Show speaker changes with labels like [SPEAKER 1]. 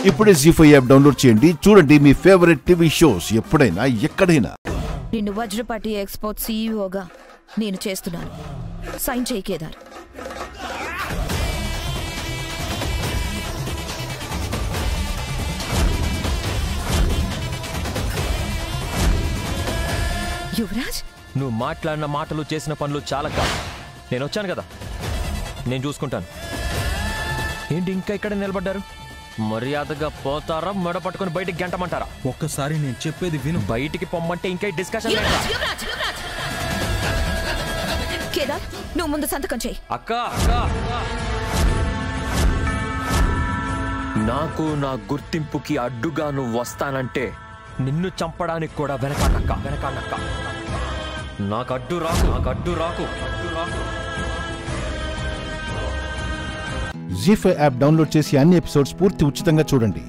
[SPEAKER 1] ఇప్పుడే జీ5 app download చేయండి. చూడండి మీ ఫేవరెట్ టీవీ షోస్ ఎప్పుడైనా ఎక్కడైనా.
[SPEAKER 2] నిన్ను వజ్రపాటి ఎక్స్పోర్ట్ సీఈఓగా నేను చేస్తున్నాను. సైన్ చేయి కేదార్. యువరాజ్,
[SPEAKER 3] నువ్వు మాట్లాడిన మాటలు చేసిన పనులు చాలా కాదు. నేను వచ్చాను కదా, నేను చూసుకుంటాను. ఏంటి ఇంకా ఇక్కడ నిలబడ్డారు? మర్యాదగా పోతారా, మెడ పట్టుకుని బయటికి గంటమంటారా?
[SPEAKER 4] ఒక్కసారి నేను చెప్పేది విను.
[SPEAKER 3] బయటికి పొమ్మంటే ఇంకా డిస్కషన్.
[SPEAKER 2] కేదార్, నువ్వు ముందు సంతకం చేయి.
[SPEAKER 3] అక్క, నాకు నా గుర్తింపుకి అడ్డుగా నువ్వు వస్తానంటే నిన్ను చంపడానికి కూడా వెనకాడక్క. నాకు అడ్డు రాకు.
[SPEAKER 1] జీ5 యాప్ డౌన్లోడ్ చేసి అన్ని ఎపిసోడ్స్ పూర్తి ఉచితంగా చూడండి.